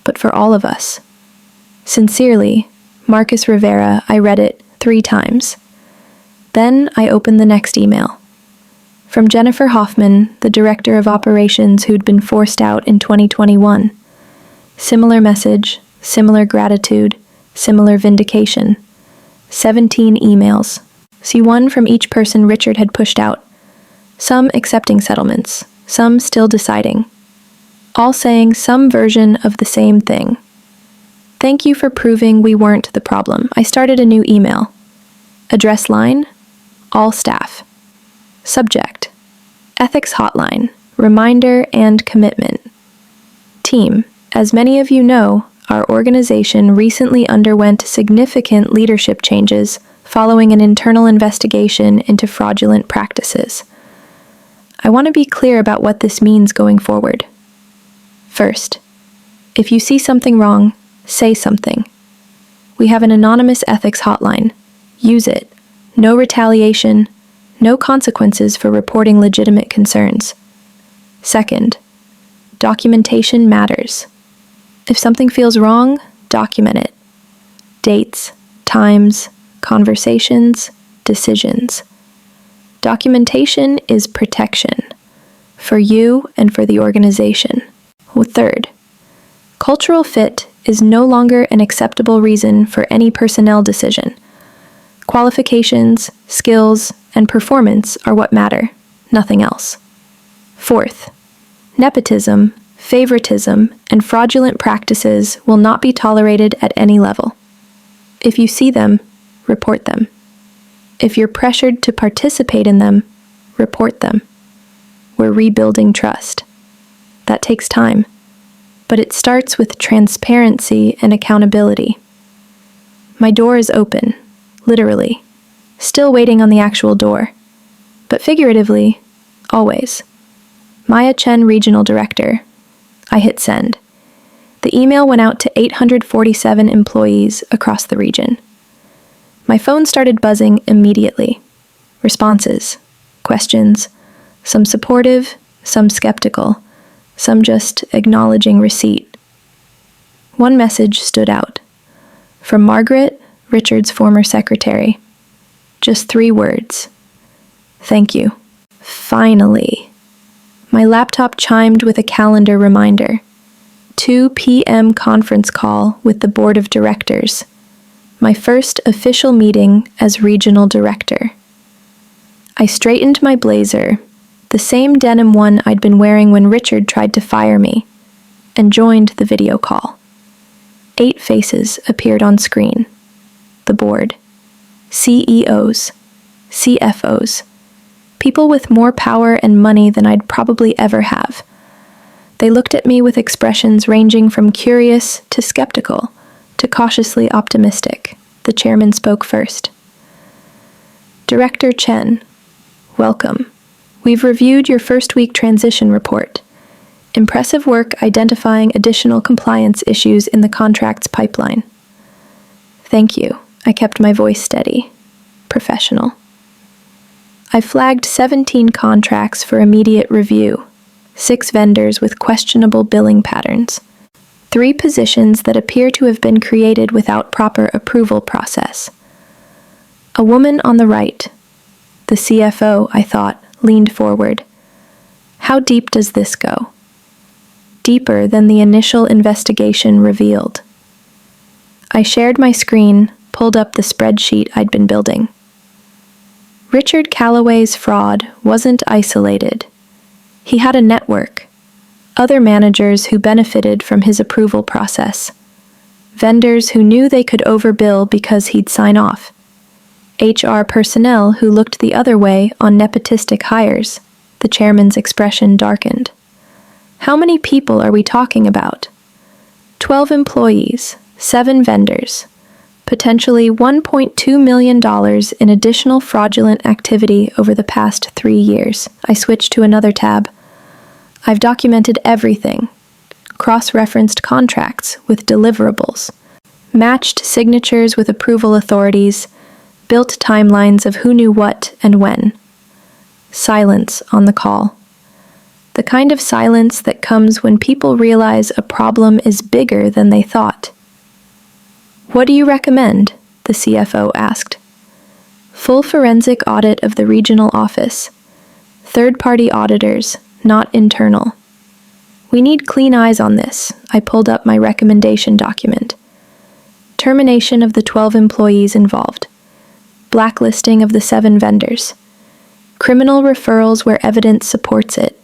but for all of us. Sincerely, Marcus Rivera. I read it 3 times. Then I opened the next email. From Jennifer Hoffman, the director of operations who'd been forced out in 2021. Similar message, similar gratitude, similar vindication. 17 emails. See, one from each person Richard had pushed out. Some accepting settlements, some still deciding. All saying some version of the same thing. Thank you for proving we weren't the problem. I started a new email. Address line, all staff. Subject, ethics hotline, reminder and commitment. Team, as many of you know, our organization recently underwent significant leadership changes following an internal investigation into fraudulent practices. I want to be clear about what this means going forward. First, if you see something wrong, say something. We have an anonymous ethics hotline. Use it. No retaliation, no consequences for reporting legitimate concerns. Second, documentation matters. If something feels wrong, document it. Dates, times, conversations, decisions. Documentation is protection for you and for the organization. Third, cultural fit is no longer an acceptable reason for any personnel decision. Qualifications, skills, and performance are what matter, nothing else. Fourth, nepotism, favoritism, and fraudulent practices will not be tolerated at any level. If you see them, report them. If you're pressured to participate in them, report them. We're rebuilding trust. That takes time, but it starts with transparency and accountability. My door is open, literally, still waiting on the actual door, but figuratively, always. Maya Chen, Regional Director. I hit send. The email went out to 847 employees across the region. My phone started buzzing immediately. Responses, questions, some supportive, some skeptical, some just acknowledging receipt. One message stood out. From Margaret, Richard's former secretary. Just 3 words. Thank you. Finally. My laptop chimed with a calendar reminder. 2 p.m. conference call with the board of directors. My first official meeting as regional director. I straightened my blazer, the same denim one I'd been wearing when Richard tried to fire me, and joined the video call. 8 faces appeared on screen. The board. CEOs. CFOs. People with more power and money than I'd probably ever have. They looked at me with expressions ranging from curious to skeptical to cautiously optimistic. The chairman spoke first. Director Chen, welcome. We've reviewed your first-week transition report. Impressive work identifying additional compliance issues in the contract's pipeline. Thank you. I kept my voice steady. Professional. I flagged 17 contracts for immediate review, 6 vendors with questionable billing patterns, 3 positions that appear to have been created without proper approval process. A woman on the right, The CFO, I thought, leaned forward. How deep does this go? Deeper than the initial investigation revealed. I shared my screen, pulled up the spreadsheet I'd been building. Richard Calloway's fraud wasn't isolated. He had a network. Other managers who benefited from his approval process. Vendors who knew they could overbill because he'd sign off. HR personnel who looked the other way on nepotistic hires. The chairman's expression darkened. How many people are we talking about? 12 employees, 7 vendors, potentially $1.2 million in additional fraudulent activity over the past 3 years. I switched to another tab. I've documented everything. Cross-referenced contracts with deliverables, matched signatures with approval authorities, built timelines of who knew what and when. Silence on the call. The kind of silence that comes when people realize a problem is bigger than they thought. What do you recommend? The CFO asked. Full forensic audit of the regional office. Third-party auditors, not internal. We need clean eyes on this. I pulled up my recommendation document. Termination of the 12 employees involved. Blacklisting of the 7 vendors. Criminal referrals where evidence supports it.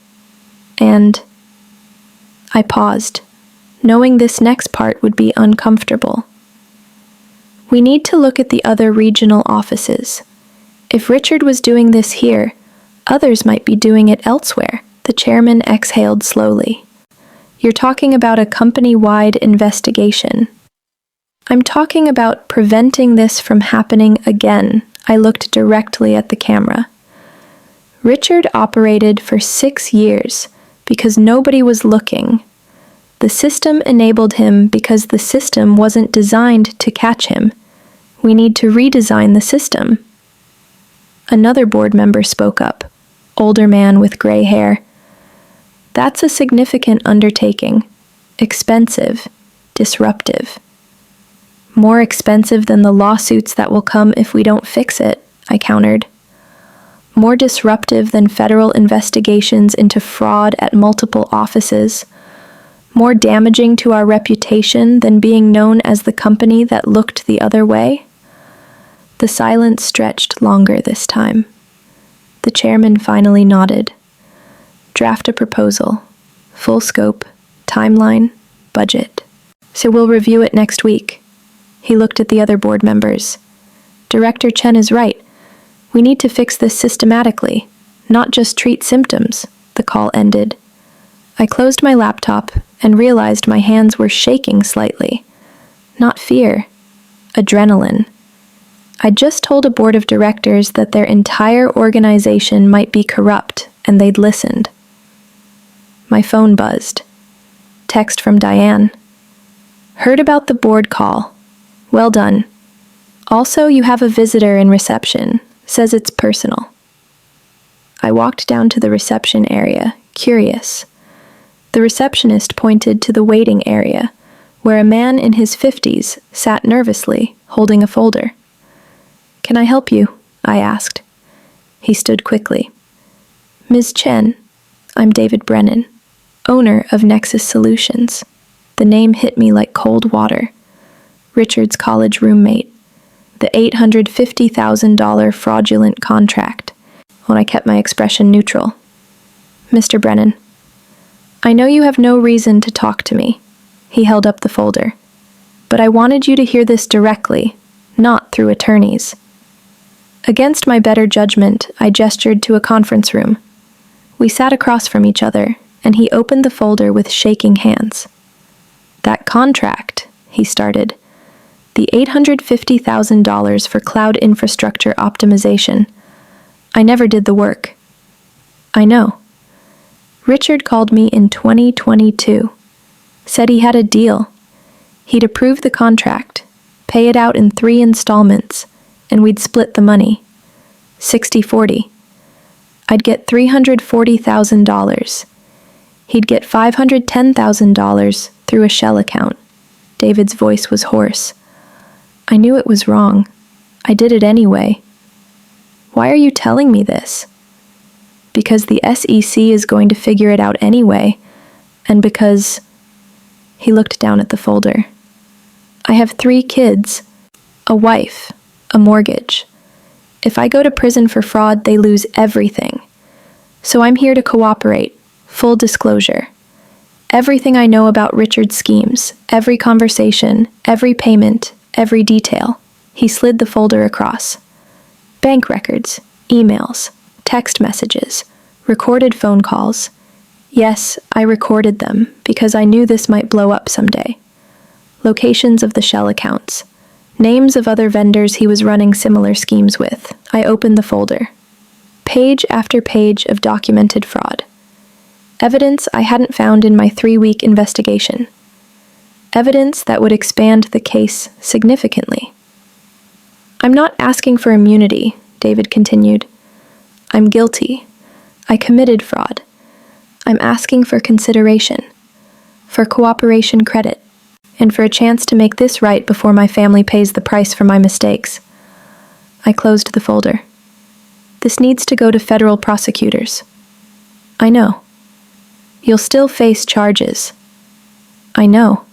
And I paused, knowing this next part would be uncomfortable. We need to look at the other regional offices. If Richard was doing this here, others might be doing it elsewhere. The chairman exhaled slowly. You're talking about a company-wide investigation. I'm talking about preventing this from happening again. I looked directly at the camera. Richard operated for 6 years because nobody was looking. The system enabled him because the system wasn't designed to catch him. We need to redesign the system. Another board member spoke up, older man with gray hair. That's a significant undertaking. Expensive, disruptive. More expensive than the lawsuits that will come if we don't fix it, I countered. More disruptive than federal investigations into fraud at multiple offices. More damaging to our reputation than being known as the company that looked the other way. The silence stretched longer this time. The chairman finally nodded. Draft a proposal. Full scope, timeline, budget. So we'll review it next week. He looked at the other board members. Director Chen is right. We need to fix this systematically, not just treat symptoms. The call ended. I closed my laptop and realized my hands were shaking slightly. Not fear. Adrenaline. I just told a board of directors that their entire organization might be corrupt, and they'd listened. My phone buzzed. Text from Diane. Heard about the board call. Well done. Also, you have a visitor in reception. Says it's personal. I walked down to the reception area, curious. The receptionist pointed to the waiting area, where a man in his 50s sat nervously, holding a folder. Can I help you? I asked. He stood quickly. Ms. Chen, I'm David Brennan, owner of Nexus Solutions. The name hit me like cold water. Richard's college roommate. The $850,000 fraudulent contract, when I kept my expression neutral. Mr. Brennan, I know you have no reason to talk to me. He held up the folder. But I wanted you to hear this directly, not through attorneys. Against my better judgment, I gestured to a conference room. We sat across from each other, and he opened the folder with shaking hands. That contract, he started. The $850,000 for cloud infrastructure optimization. I never did the work. I know. Richard called me in 2022. Said he had a deal. He'd approve the contract, pay it out in 3 installments, and we'd split the money. 60-40. I'd get $340,000. He'd get $510,000 through a shell account. David's voice was hoarse. I knew it was wrong. I did it anyway. Why are you telling me this? Because the SEC is going to figure it out anyway, and because... He looked down at the folder. I have 3 kids, a wife, a mortgage. If I go to prison for fraud, they lose everything. So I'm here to cooperate, full disclosure. Everything I know about Richard's schemes, every conversation, every payment, every detail. He slid the folder across. Bank records, emails, text messages, recorded phone calls. Yes, I recorded them because I knew this might blow up someday. Locations of the shell accounts. Names of other vendors he was running similar schemes with. I opened the folder. Page after page of documented fraud. Evidence I hadn't found in my 3-week investigation. Evidence that would expand the case significantly. I'm not asking for immunity, David continued. I'm guilty. I committed fraud. I'm asking for consideration, for cooperation credit, and for a chance to make this right before my family pays the price for my mistakes. I closed the folder. This needs to go to federal prosecutors. I know. You'll still face charges. I know.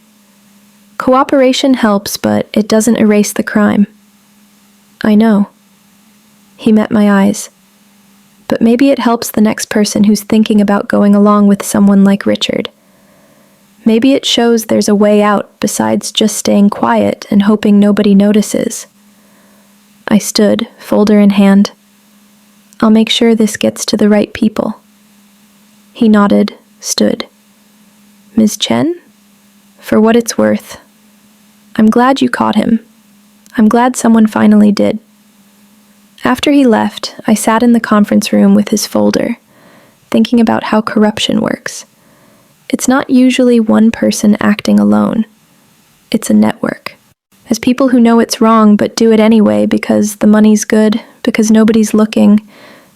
Cooperation helps, but it doesn't erase the crime. I know. He met my eyes. But maybe it helps the next person who's thinking about going along with someone like Richard. Maybe it shows there's a way out besides just staying quiet and hoping nobody notices. I stood, folder in hand. I'll make sure this gets to the right people. He nodded, stood. Ms. Chen? For what it's worth. I'm glad you caught him. I'm glad someone finally did. After he left, I sat in the conference room with his folder, thinking about how corruption works. It's not usually one person acting alone. It's a network. As people who know it's wrong but do it anyway because the money's good, because nobody's looking,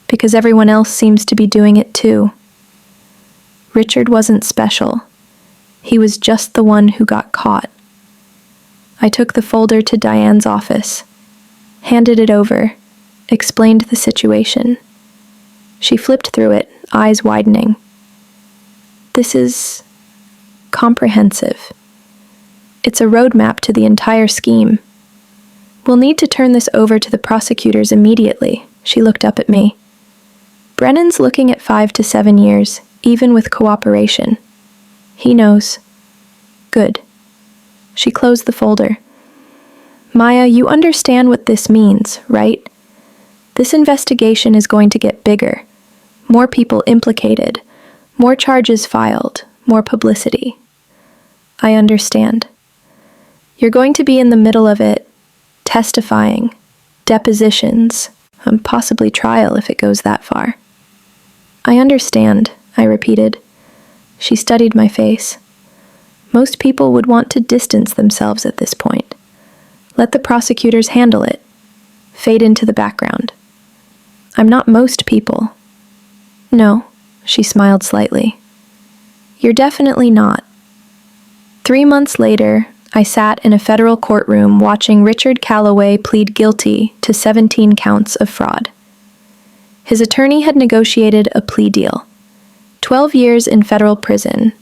because everyone else seems to be doing it too. Richard wasn't special. He was just the one who got caught. I took the folder to Diane's office, handed it over, explained the situation. She flipped through it, eyes widening. This is comprehensive. It's a roadmap to the entire scheme. We'll need to turn this over to the prosecutors immediately. She looked up at me. Brennan's looking at 5 to 7 years, even with cooperation. He knows. Good. She closed the folder. Maya, you understand what this means, right? This investigation is going to get bigger. More people implicated. More charges filed. More publicity. I understand. You're going to be in the middle of it, testifying, depositions, and possibly trial if it goes that far. I understand, I repeated. She studied my face. Most people would want to distance themselves at this point. Let the prosecutors handle it. Fade into the background. I'm not most people. No, she smiled slightly. You're definitely not. 3 months later, I sat in a federal courtroom watching Richard Calloway plead guilty to 17 counts of fraud. His attorney had negotiated a plea deal. 12 years in federal prison,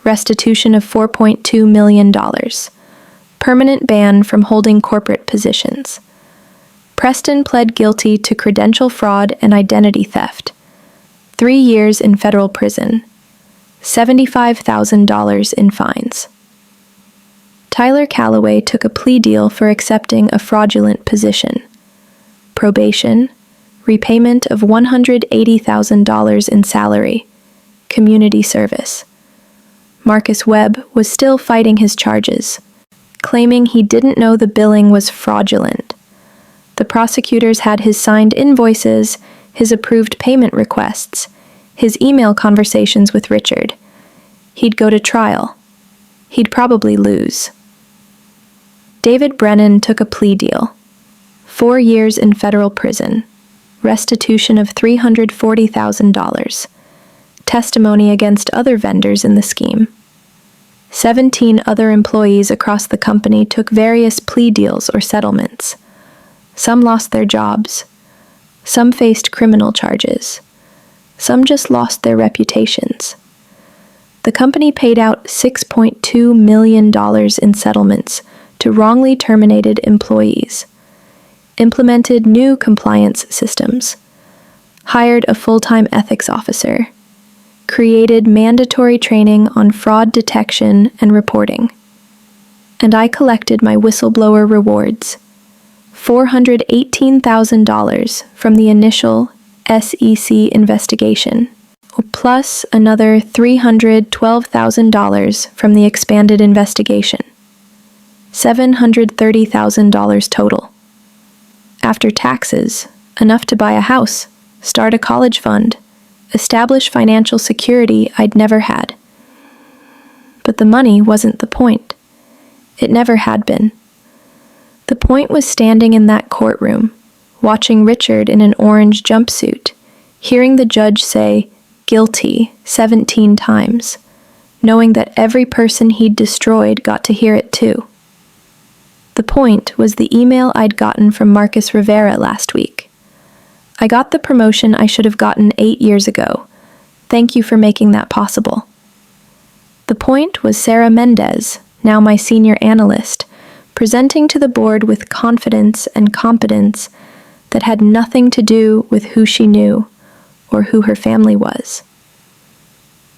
restitution of $4.2 million, permanent ban from holding corporate positions. Preston pled guilty to credential fraud and identity theft. 3 years in federal prison, $75,000 in fines. Tyler Calloway took a plea deal for accepting a fraudulent position. Probation, repayment of $180,000 in salary, community service. Marcus Webb was still fighting his charges, claiming he didn't know the billing was fraudulent. The prosecutors had his signed invoices, his approved payment requests, his email conversations with Richard. He'd go to trial. He'd probably lose. David Brennan took a plea deal. 4 years in federal prison. Restitution of $340,000. Testimony against other vendors in the scheme. 17 other employees across the company took various plea deals or settlements. Some lost their jobs. Some faced criminal charges. Some just lost their reputations. The company paid out $6.2 million in settlements to wrongly terminated employees, implemented new compliance systems, hired a full-time ethics officer, created mandatory training on fraud detection and reporting. And I collected my whistleblower rewards, $418,000 from the initial SEC investigation, plus another $312,000 from the expanded investigation, $730,000 total. After taxes, enough to buy a house, start a college fund, establish financial security I'd never had. But the money wasn't the point. It never had been. The point was standing in that courtroom, watching Richard in an orange jumpsuit, hearing the judge say, "Guilty," 17 times, knowing that every person he'd destroyed got to hear it too. The point was the email I'd gotten from Marcus Rivera last week. I got the promotion I should have gotten 8 years ago. Thank you for making that possible. The point was Sarah Mendez, now my senior analyst, presenting to the board with confidence and competence that had nothing to do with who she knew or who her family was.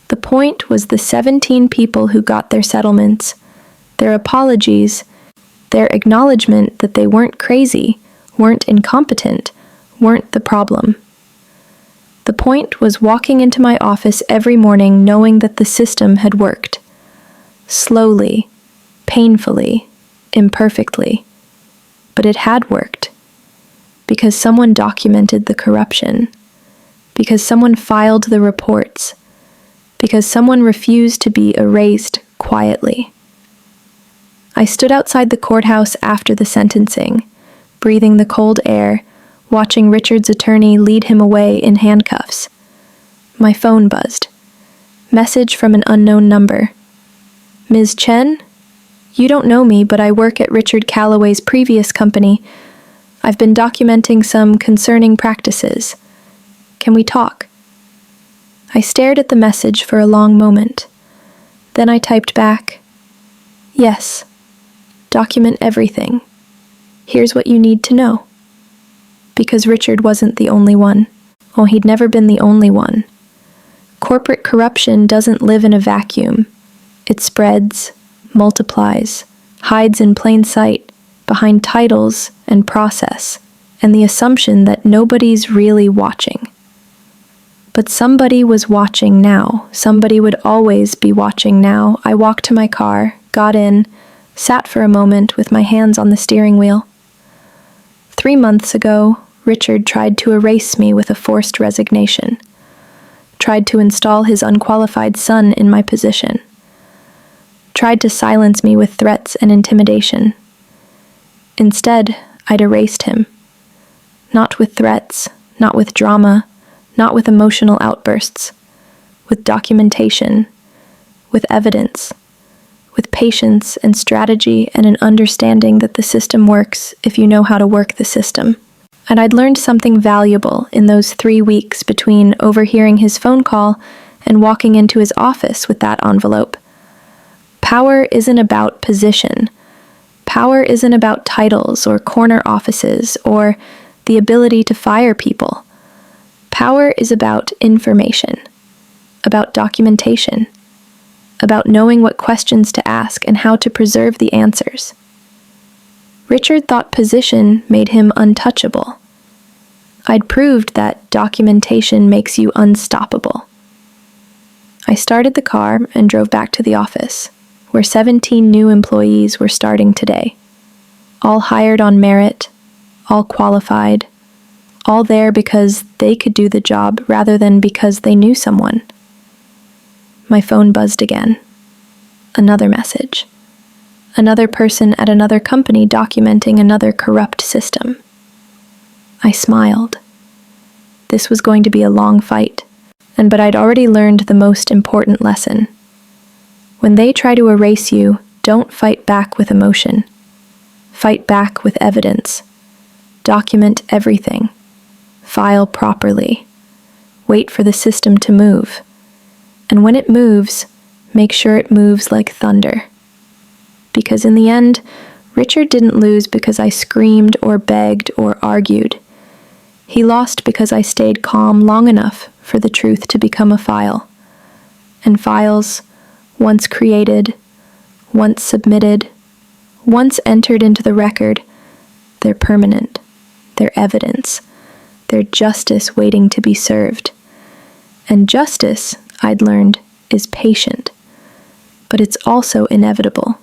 The point was the 17 people who got their settlements, their apologies, their acknowledgement that they weren't crazy, weren't incompetent, weren't the problem. The point was walking into my office every morning knowing that the system had worked. Slowly, painfully, imperfectly. But it had worked. Because someone documented the corruption. Because someone filed the reports. Because someone refused to be erased quietly. I stood outside the courthouse after the sentencing, breathing the cold air, watching Richard's attorney lead him away in handcuffs. My phone buzzed. Message from an unknown number. "Ms. Chen? You don't know me, but I work at Richard Calloway's previous company. I've been documenting some concerning practices. Can we talk?" I stared at the message for a long moment. Then I typed back, "Yes. Document everything. Here's what you need to know." Because Richard wasn't the only one. Oh, he'd never been the only one. Corporate corruption doesn't live in a vacuum. It spreads, multiplies, hides in plain sight, behind titles and process, and the assumption that nobody's really watching. But somebody was watching now. Somebody would always be watching now. I walked to my car, got in, sat for a moment with my hands on the steering wheel. 3 months ago, Richard tried to erase me with a forced resignation, tried to install his unqualified son in my position, tried to silence me with threats and intimidation. Instead, I'd erased him. Not with threats, not with drama, not with emotional outbursts, with documentation, with evidence, with patience and strategy and an understanding that the system works if you know how to work the system. And I'd learned something valuable in those 3 weeks between overhearing his phone call and walking into his office with that envelope. Power isn't about position. Power isn't about titles or corner offices or the ability to fire people. Power is about information, about documentation, about knowing what questions to ask and how to preserve the answers. Richard thought position made him untouchable. I'd proved that documentation makes you unstoppable. I started the car and drove back to the office, where 17 new employees were starting today. All hired on merit, all qualified, all there because they could do the job rather than because they knew someone. My phone buzzed again. Another message. Another person at another company documenting another corrupt system. I smiled. This was going to be a long fight, but I'd already learned the most important lesson. When they try to erase you, don't fight back with emotion. Fight back with evidence. Document everything. file properly. Wait for the system to move. And when it moves, make sure it moves like thunder. Because in the end, Richard didn't lose because I screamed or begged or argued. He lost because I stayed calm long enough for the truth to become a file. And files, once created, once submitted, once entered into the record, they're permanent. They're evidence. They're justice waiting to be served. And justice, I'd learned, is patient. But it's also inevitable.